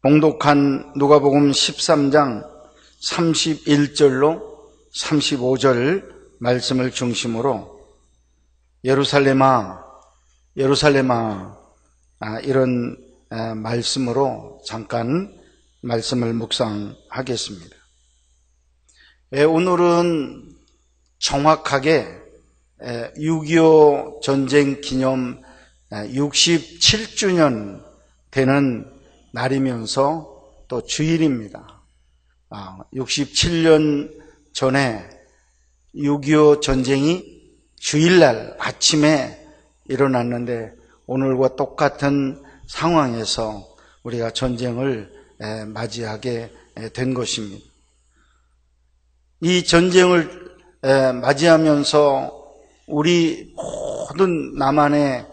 봉독한 누가복음 13장 31절로 35절 말씀을 중심으로 예루살렘아 예루살렘아 이런 말씀으로 잠깐 말씀을 묵상하겠습니다. 오늘은 정확하게 6.25 전쟁 기념 67주년 되는 날이면서 또 주일입니다. 67년 전에 6.25 전쟁이 주일날 아침에 일어났는데 오늘과 똑같은 상황에서 우리가 전쟁을 맞이하게 된 것입니다. 이 전쟁을 맞이하면서 우리 모든 남한의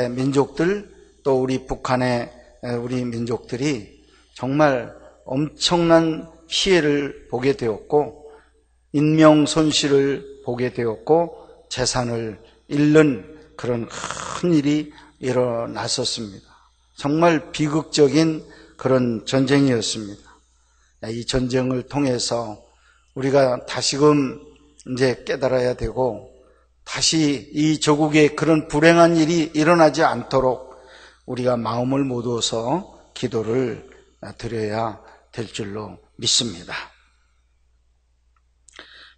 민족들 또 우리 북한의 우리 민족들이 정말 엄청난 피해를 보게 되었고 인명 손실을 보게 되었고 재산을 잃는 그런 큰 일이 일어났었습니다. 정말 비극적인 그런 전쟁이었습니다. 이 전쟁을 통해서 우리가 다시금 이제 깨달아야 되고 다시 이 조국에 그런 불행한 일이 일어나지 않도록 우리가 마음을 모두어서 기도를 드려야 될 줄로 믿습니다.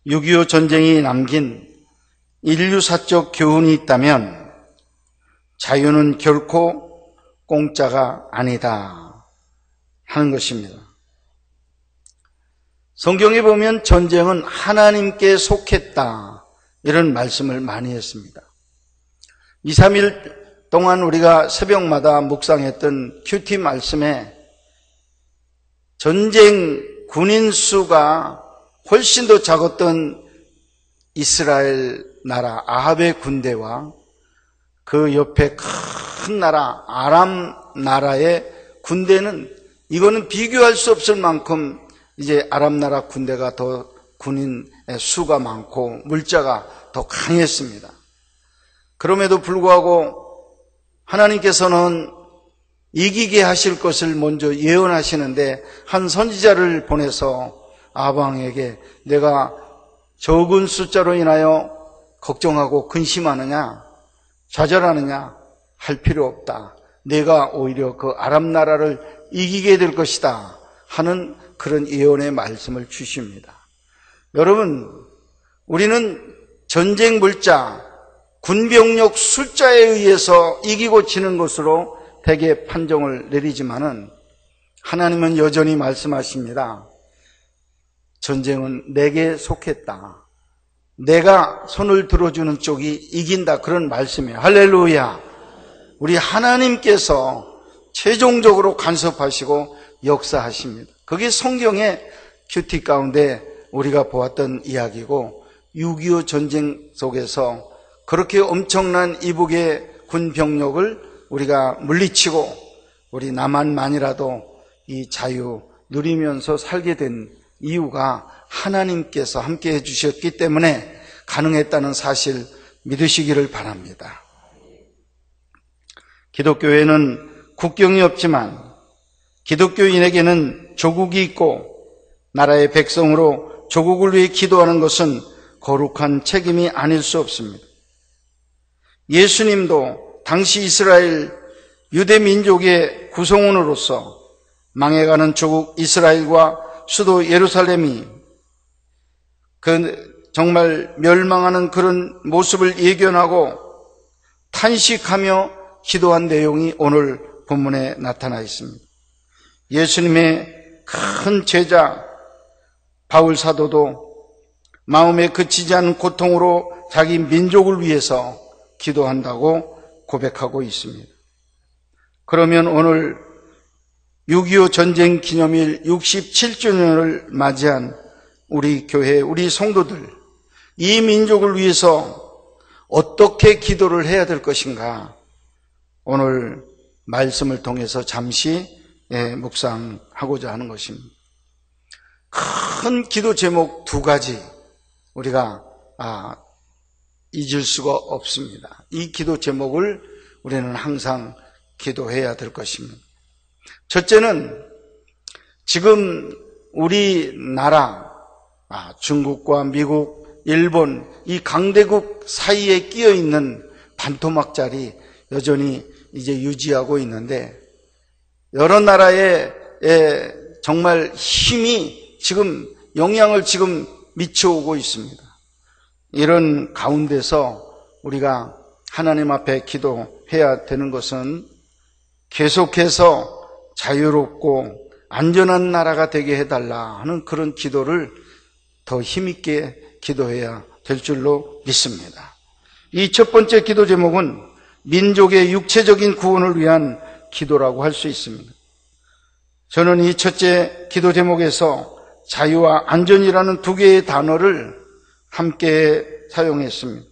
6.25 전쟁이 남긴 인류사적 교훈이 있다면 자유는 결코 공짜가 아니다 하는 것입니다. 성경에 보면 전쟁은 하나님께 속했다 이런 말씀을 많이 했습니다. 2, 3일 동안 우리가 새벽마다 묵상했던 큐티 말씀에 전쟁 군인 수가 훨씬 더 작았던 이스라엘 나라 아합의 군대와 그 옆에 큰 나라 아람 나라의 군대는 이거는 비교할 수 없을 만큼 이제 아람 나라 군대가 더 군인 수가 많고 물자가 더 강했습니다. 그럼에도 불구하고 하나님께서는 이기게 하실 것을 먼저 예언하시는데 한 선지자를 보내서 아방에게 내가 적은 숫자로 인하여 걱정하고 근심하느냐 좌절하느냐 할 필요 없다. 내가 오히려 그 아람 나라를 이기게 될 것이다 하는 그런 예언의 말씀을 주십니다. 여러분, 우리는 전쟁 물자 군병력 숫자에 의해서 이기고 지는 것으로 대개 판정을 내리지만은 하나님은 여전히 말씀하십니다. 전쟁은 내게 속했다. 내가 손을 들어주는 쪽이 이긴다. 그런 말씀이에요. 할렐루야. 우리 하나님께서 최종적으로 간섭하시고 역사하십니다. 그게 성경의 큐티 가운데 우리가 보았던 이야기고 6.25 전쟁 속에서 그렇게 엄청난 이북의 군 병력을 우리가 물리치고 우리 남한만이라도 이 자유 누리면서 살게 된 이유가 하나님께서 함께 해주셨기 때문에 가능했다는 사실 믿으시기를 바랍니다. 기독교에는 국경이 없지만 기독교인에게는 조국이 있고 나라의 백성으로 조국을 위해 기도하는 것은 거룩한 책임이 아닐 수 없습니다. 예수님도 당시 이스라엘 유대 민족의 구성원으로서 망해가는 조국 이스라엘과 수도 예루살렘이 정말 멸망하는 그런 모습을 예견하고 탄식하며 기도한 내용이 오늘 본문에 나타나 있습니다. 예수님의 큰 제자 바울 사도도 마음에 그치지 않은 고통으로 자기 민족을 위해서 기도한다고 고백하고 있습니다. 그러면 오늘 6.25 전쟁 기념일 67주년을 맞이한 우리 교회, 우리 성도들, 이 민족을 위해서 어떻게 기도를 해야 될 것인가 오늘 말씀을 통해서 잠시 묵상하고자 하는 것입니다. 큰 기도 제목 두 가지 우리가 잊을 수가 없습니다. 이 기도 제목을 우리는 항상 기도해야 될 것입니다. 첫째는 지금 우리나라, 중국과 미국, 일본 이 강대국 사이에 끼어 있는 반토막자리 여전히 이제 유지하고 있는데, 여러 나라에 정말 힘이 지금 영향을 지금 미쳐오고 있습니다. 이런 가운데서 우리가 하나님 앞에 기도해야 되는 것은 계속해서 자유롭고 안전한 나라가 되게 해달라 하는 그런 기도를 더 힘있게 기도해야 될 줄로 믿습니다. 이 첫 번째 기도 제목은 민족의 육체적인 구원을 위한 기도라고 할 수 있습니다. 저는 이 첫째 기도 제목에서 자유와 안전이라는 두 개의 단어를 함께 사용했습니다.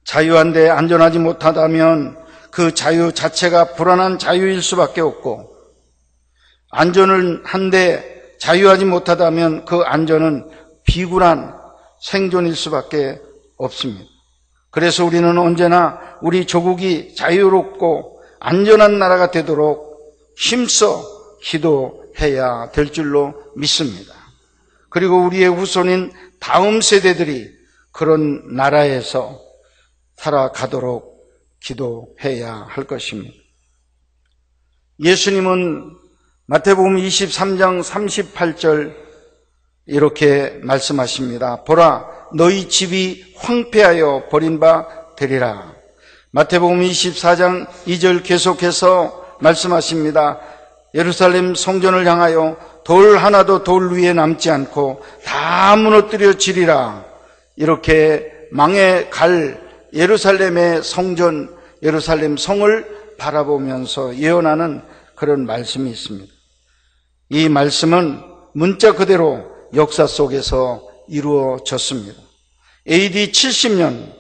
자유한데 안전하지 못하다면 그 자유 자체가 불안한 자유일 수밖에 없고, 안전을 한데 자유하지 못하다면 그 안전은 비굴한 생존일 수밖에 없습니다. 그래서 우리는 언제나 우리 조국이 자유롭고 안전한 나라가 되도록 힘써 기도해야 될 줄로 믿습니다. 그리고 우리의 후손인 다음 세대들이 그런 나라에서 살아가도록 기도해야 할 것입니다. 예수님은 마태복음 23장 38절 이렇게 말씀하십니다. 보라, 너희 집이 황폐하여 버린 바 되리라. 마태복음 24장 2절 계속해서 말씀하십니다. 예루살렘 성전을 향하여 돌 하나도 돌 위에 남지 않고 다 무너뜨려 지리라. 이렇게 망해 갈 예루살렘의 성전, 예루살렘 성을 바라보면서 예언하는 그런 말씀이 있습니다. 이 말씀은 문자 그대로 역사 속에서 이루어졌습니다. AD 70년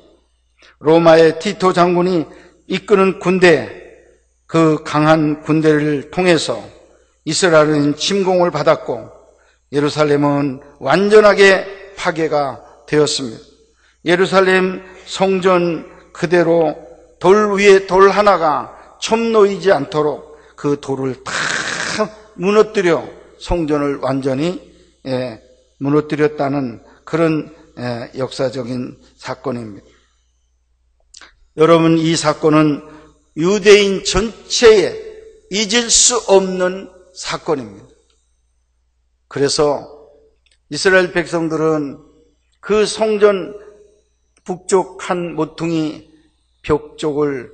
로마의 티토 장군이 이끄는 군대, 그 강한 군대를 통해서 이스라엘은 침공을 받았고 예루살렘은 완전하게 파괴가 되었습니다. 예루살렘 성전 그대로 돌 위에 돌 하나가 첨놓이지 않도록 그 돌을 다 무너뜨려 성전을 완전히 무너뜨렸다는 그런 역사적인 사건입니다. 여러분, 이 사건은 유대인 전체에 잊을 수 없는 사건입니다. 그래서 이스라엘 백성들은 그 성전 북쪽 한 모퉁이 벽 쪽을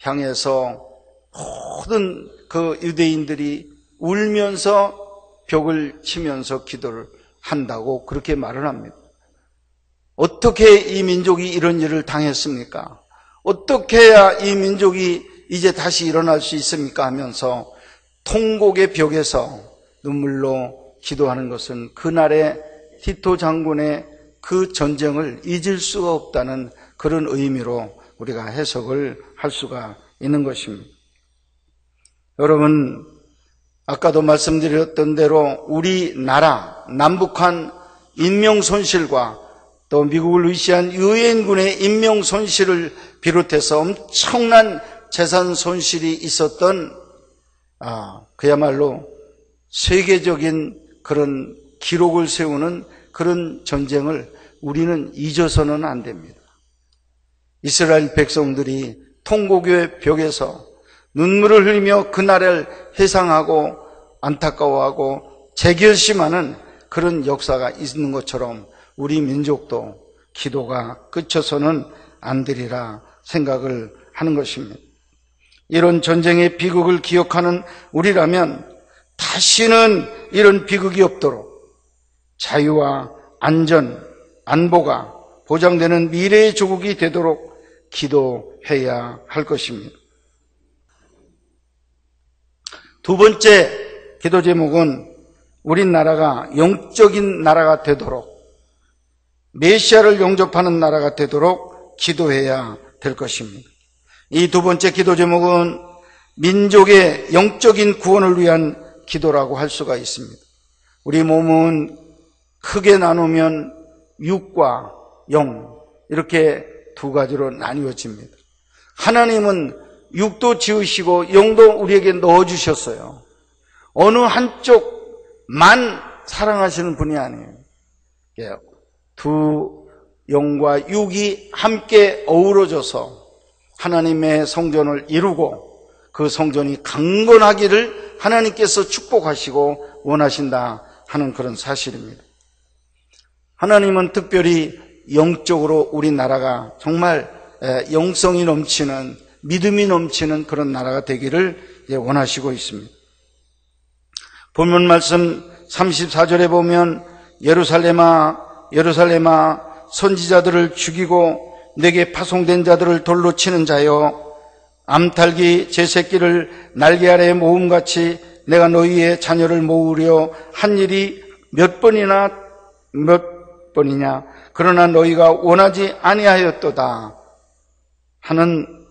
향해서 모든 그 유대인들이 울면서 벽을 치면서 기도를 한다고 그렇게 말을 합니다. 어떻게 이 민족이 이런 일을 당했습니까? 어떻게 해야 이 민족이 이제 다시 일어날 수 있습니까? 하면서 통곡의 벽에서 눈물로 기도하는 것은 그날의 티토 장군의 그 전쟁을 잊을 수가 없다는 그런 의미로 우리가 해석을 할 수가 있는 것입니다. 여러분, 아까도 말씀드렸던 대로 우리나라 남북한 인명 손실과 또 미국을 위시한 유엔군의 인명 손실을 비롯해서 엄청난 재산 손실이 있었던 그야말로 세계적인 그런 기록을 세우는 그런 전쟁을 우리는 잊어서는 안 됩니다. 이스라엘 백성들이 통곡의 벽에서 눈물을 흘리며 그날을 회상하고 안타까워하고 재결심하는 그런 역사가 있는 것처럼 우리 민족도 기도가 그쳐서는 안 되리라 생각을 하는 것입니다. 이런 전쟁의 비극을 기억하는 우리라면 다시는 이런 비극이 없도록 자유와 안전, 안보가 보장되는 미래의 조국이 되도록 기도해야 할 것입니다. 두 번째 기도 제목은 우리나라가 영적인 나라가 되도록, 메시아를 영접하는 나라가 되도록 기도해야 될 것입니다. 이 두 번째 기도 제목은 민족의 영적인 구원을 위한 기도라고 할 수가 있습니다. 우리 몸은 크게 나누면 육과 영, 이렇게 두 가지로 나뉘어집니다. 하나님은 육도 지으시고 영도 우리에게 넣어주셨어요. 어느 한쪽만 사랑하시는 분이 아니에요. 두 영과 육이 함께 어우러져서 하나님의 성전을 이루고 그 성전이 강건하기를 하나님께서 축복하시고 원하신다 하는 그런 사실입니다. 하나님은 특별히 영적으로 우리나라가 정말 영성이 넘치는, 믿음이 넘치는 그런 나라가 되기를 원하시고 있습니다. 본문 말씀 34절에 보면 예루살렘아 예루살렘아 선지자들을 죽이고 내게 파송된 자들을 돌로 치는 자여, 암탉이 제 새끼를 날개 아래에 모음같이 내가 너희의 자녀를 모으려 한 일이 몇 번이냐 그러나 너희가 원하지 아니하였도다 하는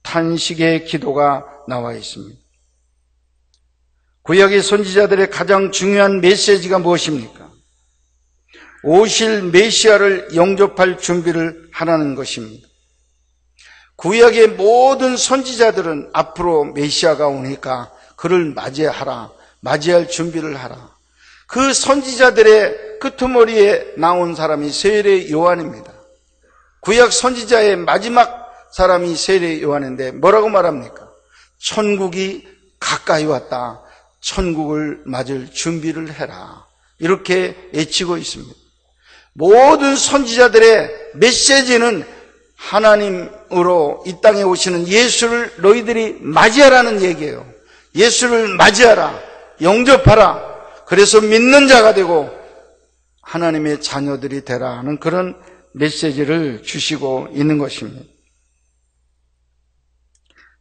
탄식의 기도가 나와 있습니다. 구약의 선지자들의 가장 중요한 메시지가 무엇입니까? 오실 메시아를 영접할 준비를 하라는 것입니다. 구약의 모든 선지자들은 앞으로 메시아가 오니까 그를 맞이하라, 맞이할 준비를 하라. 그 선지자들의 끄트머리에 나온 사람이 세례 요한입니다. 구약 선지자의 마지막 사람이 세례 요한인데 뭐라고 말합니까? 천국이 가까이 왔다. 천국을 맞을 준비를 해라. 이렇게 외치고 있습니다. 모든 선지자들의 메시지는 하나님으로 이 땅에 오시는 예수를 너희들이 맞이하라는 얘기예요. 예수를 맞이하라, 영접하라. 그래서 믿는 자가 되고 하나님의 자녀들이 되라 하는 그런 메시지를 주시고 있는 것입니다.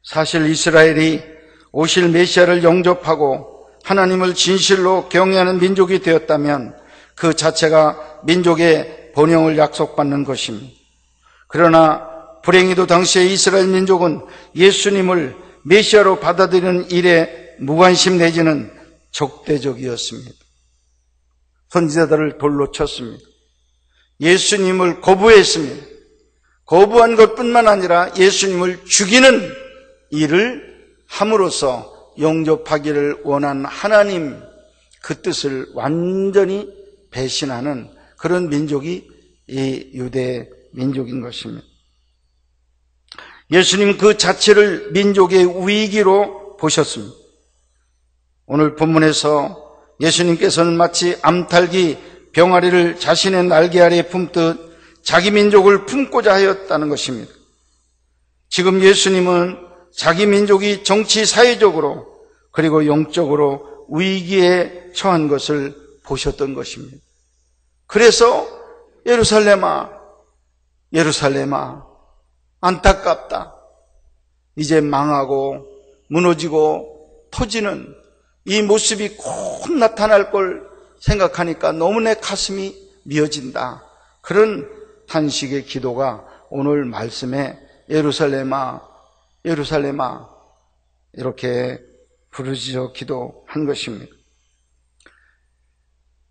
사실 이스라엘이 오실 메시아를 영접하고 하나님을 진실로 경외하는 민족이 되었다면 그 자체가 민족의 번영을 약속받는 것입니다. 그러나 불행히도 당시의 이스라엘 민족은 예수님을 메시아로 받아들이는 일에 무관심 내지는 적대적이었습니다. 선지자들을 돌로 쳤습니다. 예수님을 거부했습니다. 거부한 것뿐만 아니라 예수님을 죽이는 일을 함으로써 영접하기를 원한 하나님 그 뜻을 완전히 배신하는 그런 민족이 이 유대 민족인 것입니다. 예수님 그 자체를 민족의 위기로 보셨습니다. 오늘 본문에서 예수님께서는 마치 암탉이 병아리를 자신의 날개 아래에 품듯 자기 민족을 품고자 하였다는 것입니다. 지금 예수님은 자기 민족이 정치 사회적으로 그리고 영적으로 위기에 처한 것을 보셨던 것입니다. 그래서 예루살렘아 예루살렘아 안타깝다. 이제 망하고 무너지고 터지는 이 모습이 곧 나타날 걸 생각하니까 너무 내 가슴이 미어진다. 그런 탄식의 기도가 오늘 말씀에 예루살렘아 예루살렘아 이렇게 부르짖어 기도한 것입니다.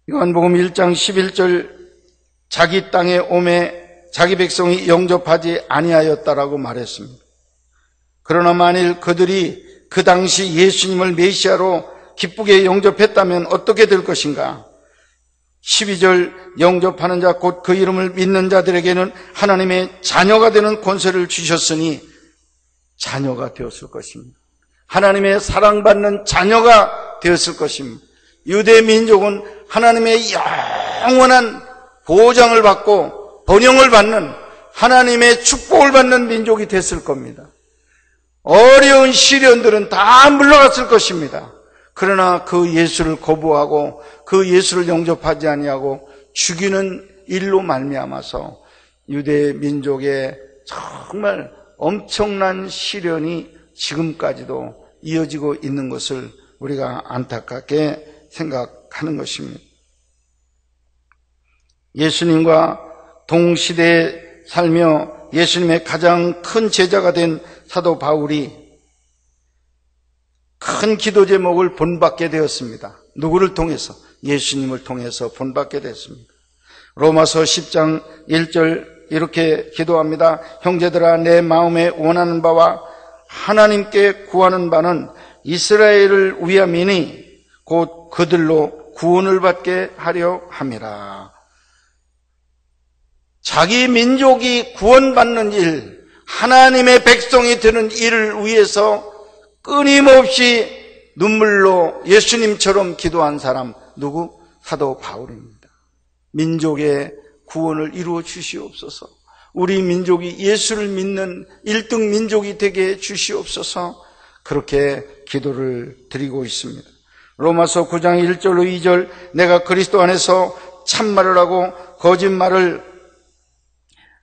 요한복음 1장 11절 자기 땅에 오매 자기 백성이 영접하지 아니하였다라고 말했습니다. 그러나 만일 그들이 그 당시 예수님을 메시아로 기쁘게 영접했다면 어떻게 될 것인가? 12절 영접하는 자 곧 그 이름을 믿는 자들에게는 하나님의 자녀가 되는 권세를 주셨으니 자녀가 되었을 것입니다. 하나님의 사랑받는 자녀가 되었을 것입니다. 유대 민족은 하나님의 영원한 보장을 받고 번영을 받는 하나님의 축복을 받는 민족이 됐을 겁니다. 어려운 시련들은 다 물러갔을 것입니다. 그러나 그 예수를 거부하고 그 예수를 영접하지 아니하고 죽이는 일로 말미암아서 유대 민족의 정말 엄청난 시련이 지금까지도 이어지고 있는 것을 우리가 안타깝게 생각하는 것입니다. 예수님과 동시대에 살며 예수님의 가장 큰 제자가 된 사도 바울이 큰 기도 제목을 본받게 되었습니다. 누구를 통해서? 예수님을 통해서 본받게 됐습니다. 로마서 10장 1절 이렇게 기도합니다. 형제들아 내 마음에 원하는 바와 하나님께 구하는 바는 이스라엘을 위함이니 곧 그들로 구원을 받게 하려 함이라. 자기 민족이 구원받는 일, 하나님의 백성이 되는 일을 위해서 끊임없이 눈물로 예수님처럼 기도한 사람, 누구? 사도 바울입니다. 민족의 구원을 이루어 주시옵소서. 우리 민족이 예수를 믿는 1등 민족이 되게 해 주시옵소서. 그렇게 기도를 드리고 있습니다. 로마서 9장 1절로 2절, 내가 그리스도 안에서 참말을 하고 거짓말을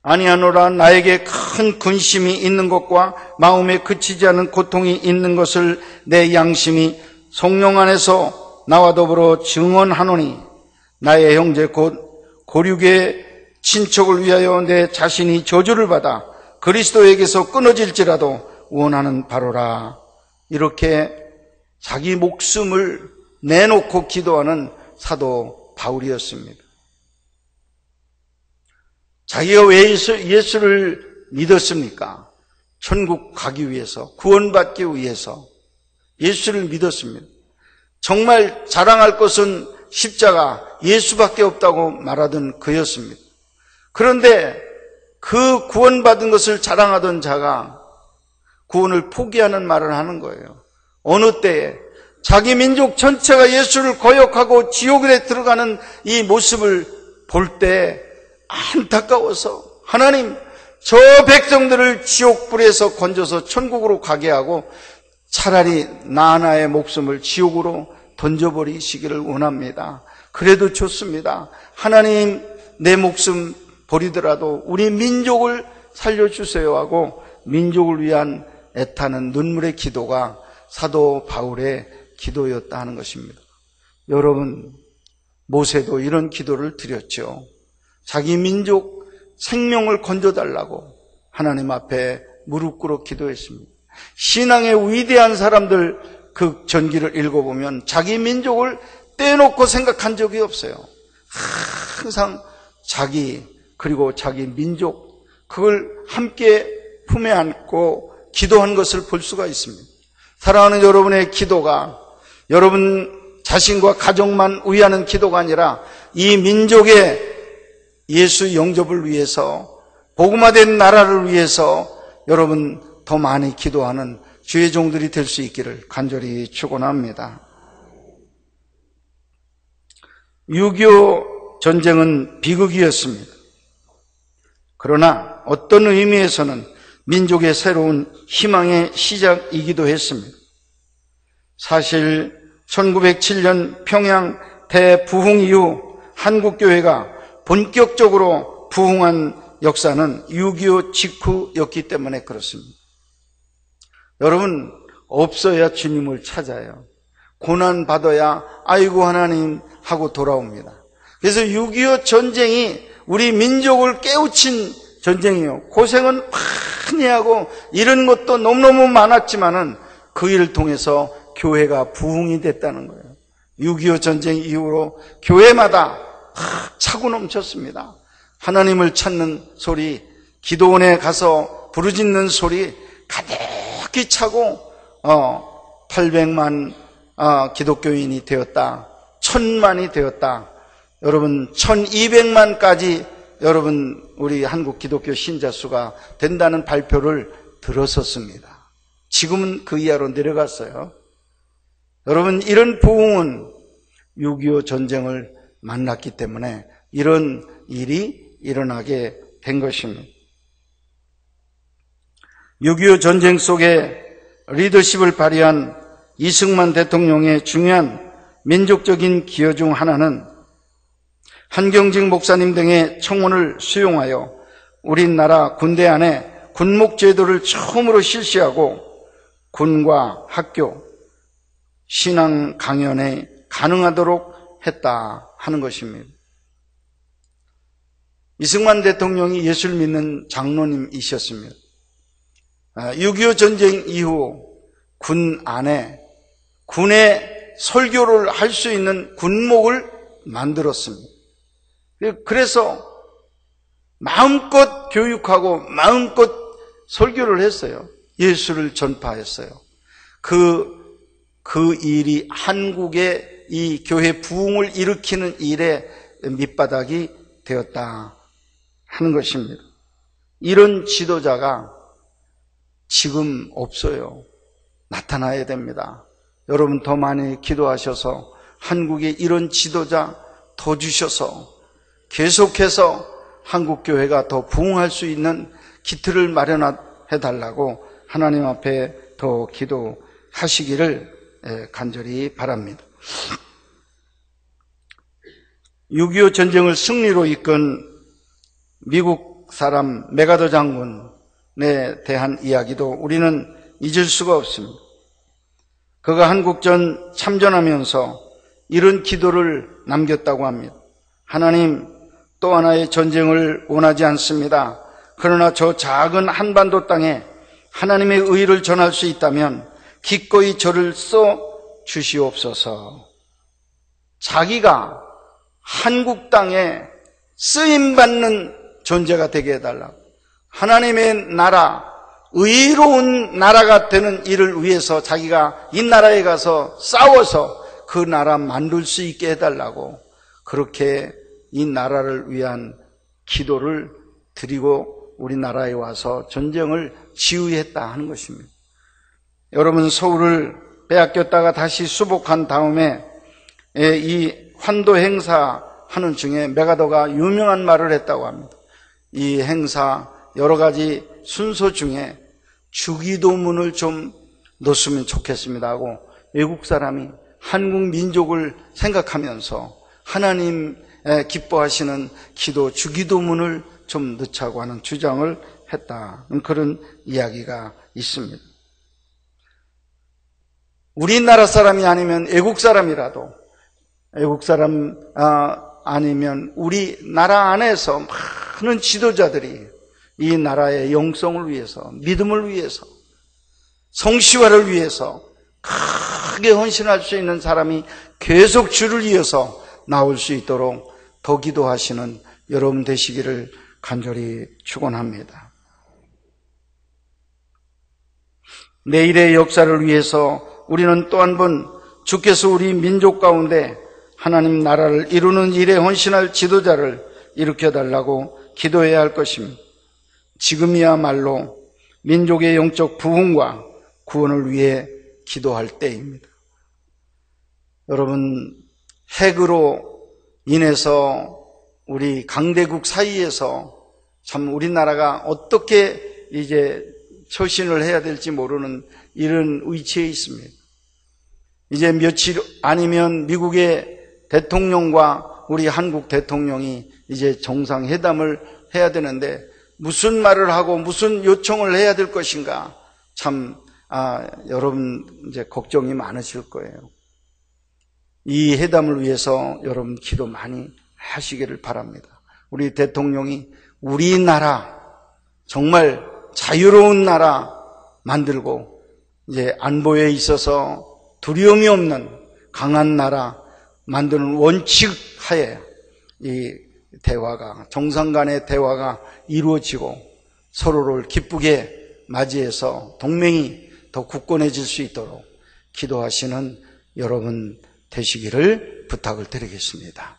아니하노라. 나에게 큰 근심이 있는 것과 마음에 그치지 않은 고통이 있는 것을 내 양심이 성령 안에서 나와 더불어 증언하노니, 나의 형제 곧 고륙의 친척을 위하여 내 자신이 저주를 받아 그리스도에게서 끊어질지라도 원하는 바로라. 이렇게 자기 목숨을 내놓고 기도하는 사도 바울이었습니다. 자기가 왜 예수를 믿었습니까? 천국 가기 위해서, 구원받기 위해서 예수를 믿었습니다. 정말 자랑할 것은 십자가 예수밖에 없다고 말하던 그였습니다. 그런데 그 구원받은 것을 자랑하던 자가 구원을 포기하는 말을 하는 거예요. 어느 때에 자기 민족 전체가 예수를 거역하고 지옥에 들어가는 이 모습을 볼 때 안타까워서, 하나님, 저 백성들을 지옥불에서 건져서 천국으로 가게 하고 차라리 나 하나의 목숨을 지옥으로 던져버리시기를 원합니다. 그래도 좋습니다. 하나님, 내 목숨 버리더라도 우리 민족을 살려주세요 하고 민족을 위한 애타는 눈물의 기도가 사도 바울의 기도였다 하는 것입니다. 여러분, 모세도 이런 기도를 드렸죠. 자기 민족 생명을 건져달라고 하나님 앞에 무릎 꿇어 기도했습니다. 신앙의 위대한 사람들 그 전기를 읽어보면 자기 민족을 떼놓고 생각한 적이 없어요. 항상 자기, 그리고 자기 민족, 그걸 함께 품에 안고 기도한 것을 볼 수가 있습니다. 사랑하는 여러분의 기도가 여러분 자신과 가족만 위하는 기도가 아니라 이 민족의 예수 영접을 위해서, 복음화된 나라를 위해서 여러분 더 많이 기도하는 주의 종들이 될 수 있기를 간절히 축원합니다. 6.25 전쟁은 비극이었습니다. 그러나 어떤 의미에서는 민족의 새로운 희망의 시작이기도 했습니다. 사실 1907년 평양 대부흥 이후 한국교회가 본격적으로 부흥한 역사는 6.25 직후였기 때문에 그렇습니다. 여러분, 없어야 주님을 찾아요. 고난 받아야 아이고 하나님 하고 돌아옵니다. 그래서 6.25 전쟁이 우리 민족을 깨우친 전쟁이에요. 고생은 많이 하고 이런 것도 너무너무 많았지만은 그 일을 통해서 교회가 부흥이 됐다는 거예요. 6.25 전쟁 이후로 교회마다 차고 넘쳤습니다. 하나님을 찾는 소리, 기도원에 가서 부르짖는 소리 가득히 차고 800만 기독교인이 되었다. 1000만이 되었다. 여러분 1200만까지 여러분 우리 한국 기독교 신자 수가 된다는 발표를 들었었습니다. 지금은 그 이하로 내려갔어요. 여러분, 이런 부흥은 6.25 전쟁을 만났기 때문에 이런 일이 일어나게 된 것입니다. 6.25 전쟁 속에 리더십을 발휘한 이승만 대통령의 중요한 민족적인 기여 중 하나는 한경직 목사님 등의 청원을 수용하여 우리나라 군대 안에 군목제도를 처음으로 실시하고 군과 학교, 신앙 강연에 가능하도록 했다 하는 것입니다. 이승만 대통령이 예수를 믿는 장로님이셨습니다. 6.25 전쟁 이후 군 안에 군의 설교를 할 수 있는 군목을 만들었습니다. 그래서 마음껏 교육하고 마음껏 설교를 했어요. 예수를 전파했어요. 그 일이 한국의 이 교회 부흥을 일으키는 일의 밑바닥이 되었다 하는 것입니다. 이런 지도자가 지금 없어요. 나타나야 됩니다. 여러분 더 많이 기도하셔서 한국에 이런 지도자 더 주셔서 계속해서 한국교회가 더 부흥할 수 있는 기틀을 마련해 달라고 하나님 앞에 더 기도하시기를 간절히 바랍니다. 6.25 전쟁을 승리로 이끈 미국 사람 메가더 장군에 대한 이야기도 우리는 잊을 수가 없습니다. 그가 한국전 참전하면서 이런 기도를 남겼다고 합니다. 하나님, 또 하나의 전쟁을 원하지 않습니다. 그러나 저 작은 한반도 땅에 하나님의 의를 전할 수 있다면 기꺼이 저를 써 주시옵소서. 자기가 한국 땅에 쓰임받는 존재가 되게 해달라고, 하나님의 나라, 의로운 나라가 되는 일을 위해서 자기가 이 나라에 가서 싸워서 그 나라 만들 수 있게 해달라고, 그렇게 이 나라를 위한 기도를 드리고 우리나라에 와서 전쟁을 지휘했다 하는 것입니다. 여러분, 서울을 빼앗겼다가 다시 수복한 다음에 이 환도 행사 하는 중에 메가더가 유명한 말을 했다고 합니다. 이 행사 여러 가지 순서 중에 주기도문을 좀 넣었으면 좋겠습니다 하고, 외국 사람이 한국 민족을 생각하면서 하나님 기뻐하시는 기도 주기도문을 좀 넣자고 하는 주장을 했다, 그런 이야기가 있습니다. 우리나라 사람이 아니면 외국 사람이라도, 외국 사람 아니면 우리나라 안에서 많은 지도자들이 이 나라의 영성을 위해서, 믿음을 위해서, 성시화를 위해서 크게 헌신할 수 있는 사람이 계속 줄을 이어서 나올 수 있도록 더 기도하시는 여러분 되시기를 간절히 축원합니다. 내일의 역사를 위해서 우리는 또 한 번 주께서 우리 민족 가운데 하나님 나라를 이루는 일에 헌신할 지도자를 일으켜달라고 기도해야 할 것입니다. 지금이야말로 민족의 영적 부흥과 구원을 위해 기도할 때입니다. 여러분, 핵으로 인해서 우리 강대국 사이에서 참 우리나라가 어떻게 이제 처신을 해야 될지 모르는 이런 위치에 있습니다. 이제 며칠 아니면 미국의 대통령과 우리 한국 대통령이 이제 정상회담을 해야 되는데 무슨 말을 하고 무슨 요청을 해야 될 것인가, 참 여러분 이제 걱정이 많으실 거예요. 이 회담을 위해서 여러분 기도 많이 하시기를 바랍니다. 우리 대통령이 우리나라 정말 자유로운 나라 만들고 이제 안보에 있어서 두려움이 없는 강한 나라 만드는 원칙 하에 이 대화가, 정상 간의 대화가 이루어지고 서로를 기쁘게 맞이해서 동맹이 더 굳건해질 수 있도록 기도하시는 여러분 되시기를 부탁을 드리겠습니다.